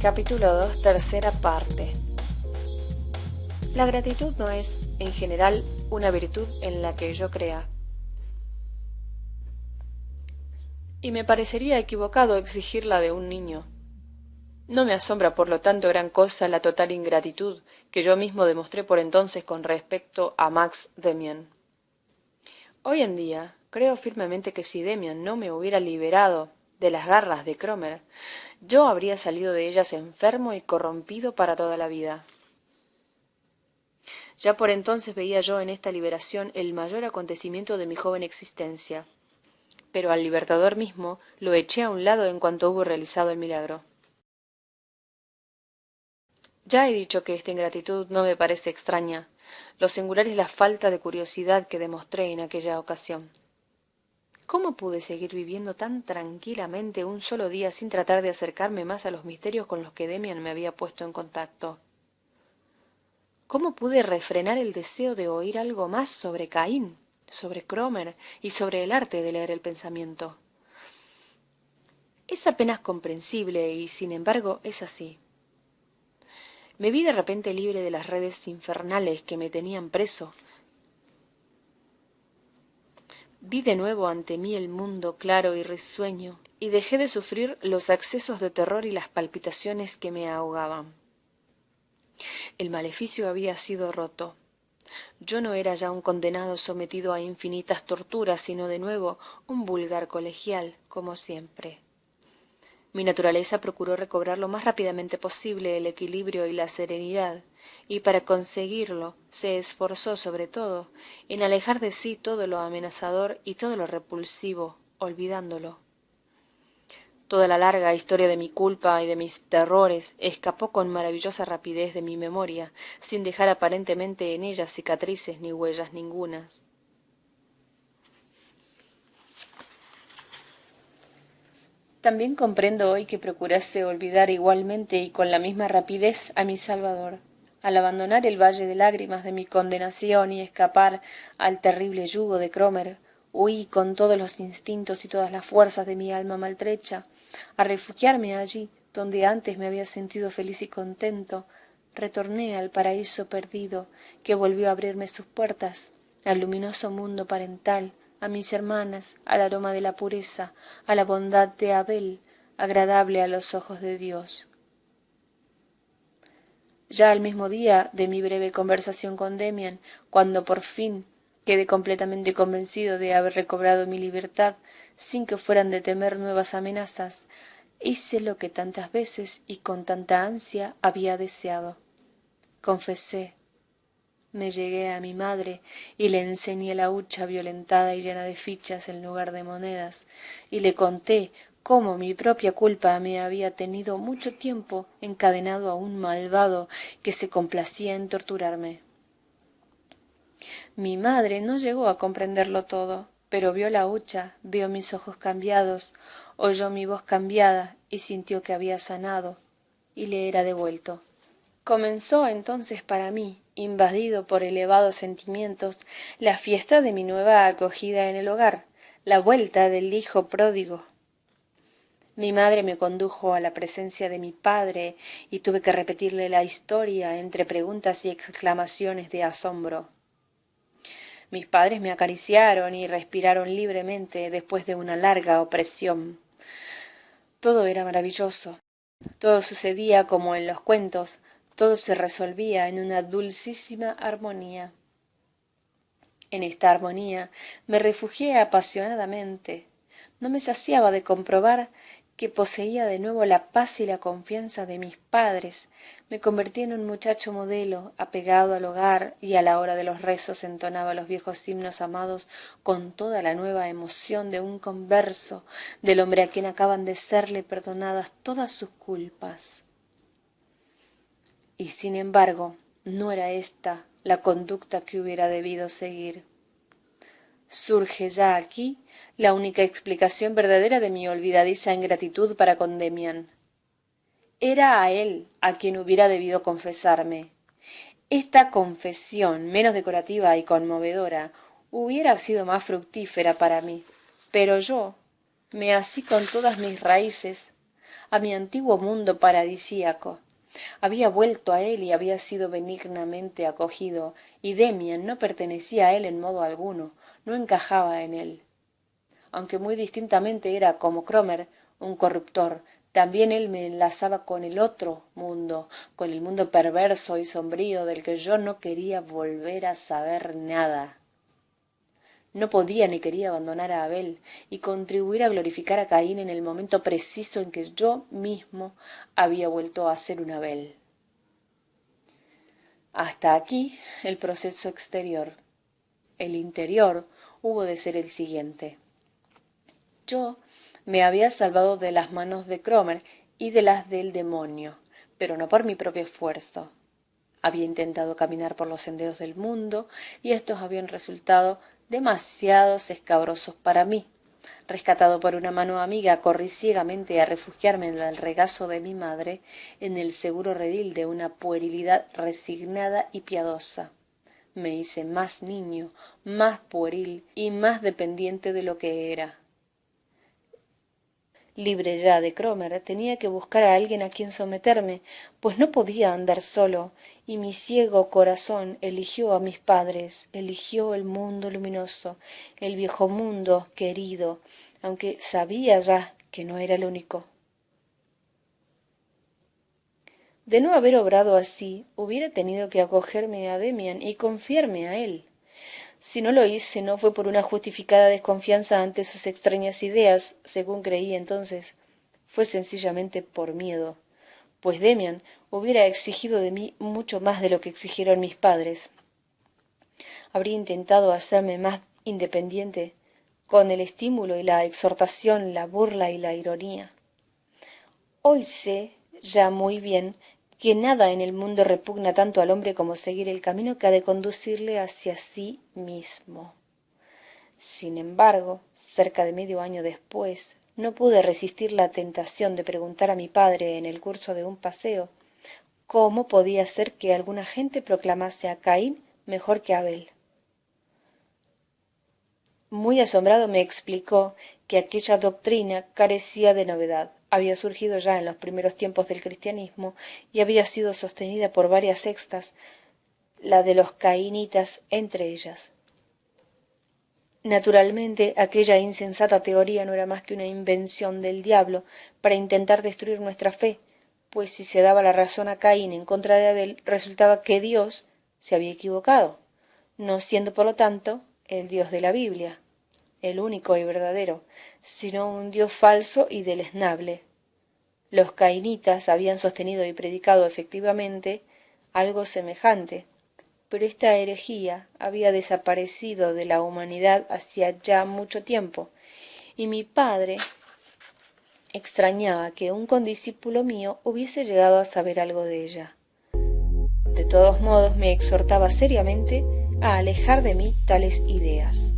Capítulo 2, tercera parte. La gratitud no es, en general, una virtud en la que yo crea. Y me parecería equivocado exigirla de un niño. No me asombra, por lo tanto, gran cosa la total ingratitud que yo mismo demostré por entonces con respecto a Max Demian. Hoy en día, creo firmemente que si Demian no me hubiera liberado de las garras de Cromer, yo habría salido de ellas enfermo y corrompido para toda la vida. Ya por entonces veía yo en esta liberación el mayor acontecimiento de mi joven existencia, pero al libertador mismo lo eché a un lado en cuanto hubo realizado el milagro. Ya he dicho que esta ingratitud no me parece extraña. Lo singular es la falta de curiosidad que demostré en aquella ocasión. ¿Cómo pude seguir viviendo tan tranquilamente un solo día sin tratar de acercarme más a los misterios con los que Demian me había puesto en contacto? ¿Cómo pude refrenar el deseo de oír algo más sobre Caín, sobre Cromer y sobre el arte de leer el pensamiento? Es apenas comprensible y, sin embargo, es así. Me vi de repente libre de las redes infernales que me tenían preso. Vi de nuevo ante mí el mundo claro y risueño, y dejé de sufrir los accesos de terror y las palpitaciones que me ahogaban. El maleficio había sido roto. Yo no era ya un condenado sometido a infinitas torturas, sino de nuevo un vulgar colegial, como siempre. Mi naturaleza procuró recobrar lo más rápidamente posible el equilibrio y la serenidad, y para conseguirlo se esforzó sobre todo en alejar de sí todo lo amenazador y todo lo repulsivo, olvidándolo. Toda la larga historia de mi culpa y de mis terrores escapó con maravillosa rapidez de mi memoria, sin dejar aparentemente en ella cicatrices ni huellas ningunas. También comprendo hoy que procurase olvidar igualmente y con la misma rapidez a mi Salvador. Al abandonar el valle de lágrimas de mi condenación y escapar al terrible yugo de Cromer, huí con todos los instintos y todas las fuerzas de mi alma maltrecha, a refugiarme allí donde antes me había sentido feliz y contento. Retorné al paraíso perdido que volvió a abrirme sus puertas, al luminoso mundo parental, a mis hermanas, al aroma de la pureza, a la bondad de Abel, agradable a los ojos de Dios. Ya al mismo día de mi breve conversación con Demian, cuando por fin quedé completamente convencido de haber recobrado mi libertad, sin que fueran de temer nuevas amenazas, hice lo que tantas veces y con tanta ansia había deseado. Confesé. Me llegué a mi madre y le enseñé la hucha violentada y llena de fichas en lugar de monedas, y le conté cómo mi propia culpa me había tenido mucho tiempo encadenado a un malvado que se complacía en torturarme. Mi madre no llegó a comprenderlo todo, pero vio la hucha, vio mis ojos cambiados, oyó mi voz cambiada y sintió que había sanado, y le era devuelto. Comenzó entonces para mí, invadido por elevados sentimientos, la fiesta de mi nueva acogida en el hogar, la vuelta del hijo pródigo. Mi madre me condujo a la presencia de mi padre y tuve que repetirle la historia entre preguntas y exclamaciones de asombro. Mis padres me acariciaron y respiraron libremente después de una larga opresión. Todo era maravilloso. Todo sucedía como en los cuentos, todo se resolvía en una dulcísima armonía. En esta armonía me refugié apasionadamente. No me saciaba de comprobar que poseía de nuevo la paz y la confianza de mis padres. Me convertí en un muchacho modelo, apegado al hogar, y a la hora de los rezos entonaba los viejos himnos amados con toda la nueva emoción de un converso, del hombre a quien acaban de serle perdonadas todas sus culpas. Y sin embargo, no era esta la conducta que hubiera debido seguir. Surge ya aquí la única explicación verdadera de mi olvidadiza ingratitud para con Demian. Era a él a quien hubiera debido confesarme. Esta confesión, menos decorativa y conmovedora, hubiera sido más fructífera para mí, pero yo me así con todas mis raíces a mi antiguo mundo paradisíaco. Había vuelto a él y había sido benignamente acogido, y Demian no pertenecía a él en modo alguno, no encajaba en él. Aunque muy distintamente era, como Cromer, un corruptor, también él me enlazaba con el otro mundo, con el mundo perverso y sombrío del que yo no quería volver a saber nada. No podía ni quería abandonar a Abel y contribuir a glorificar a Caín en el momento preciso en que yo mismo había vuelto a ser un Abel. Hasta aquí el proceso exterior. El interior hubo de ser el siguiente. Yo me había salvado de las manos de Cromer y de las del demonio, pero no por mi propio esfuerzo. Había intentado caminar por los senderos del mundo y estos habían resultado demasiados escabrosos para mí. Rescatado por una mano amiga, corrí ciegamente a refugiarme en el regazo de mi madre, en el seguro redil de una puerilidad resignada y piadosa. Me hice más niño, más pueril y más dependiente de lo que era. Libre ya de Cromer, tenía que buscar a alguien a quien someterme, pues no podía andar solo, y mi ciego corazón eligió a mis padres, eligió el mundo luminoso, el viejo mundo querido, aunque sabía ya que no era el único. De no haber obrado así, hubiera tenido que acogerme a Demian y confiarme a él. Si no lo hice, no fue por una justificada desconfianza ante sus extrañas ideas, según creí entonces, fue sencillamente por miedo, pues Demian hubiera exigido de mí mucho más de lo que exigieron mis padres. Habría intentado hacerme más independiente, con el estímulo y la exhortación, la burla y la ironía. Hoy sé ya muy bien que nada en el mundo repugna tanto al hombre como seguir el camino que ha de conducirle hacia sí mismo. Sin embargo, cerca de medio año después, no pude resistir la tentación de preguntar a mi padre en el curso de un paseo cómo podía ser que alguna gente proclamase a Caín mejor que a Abel. Muy asombrado me explicó que aquella doctrina carecía de novedad, había surgido ya en los primeros tiempos del cristianismo y había sido sostenida por varias sectas, la de los caínitas entre ellas. Naturalmente, aquella insensata teoría no era más que una invención del diablo para intentar destruir nuestra fe, pues si se daba la razón a Caín en contra de Abel, resultaba que Dios se había equivocado, no siendo por lo tanto el Dios de la Biblia, el único y verdadero, sino un Dios falso y deleznable. Los caínitas habían sostenido y predicado efectivamente algo semejante, pero esta herejía había desaparecido de la humanidad hacía ya mucho tiempo, y mi padre extrañaba que un condiscípulo mío hubiese llegado a saber algo de ella. De todos modos me exhortaba seriamente a alejar de mí tales ideas.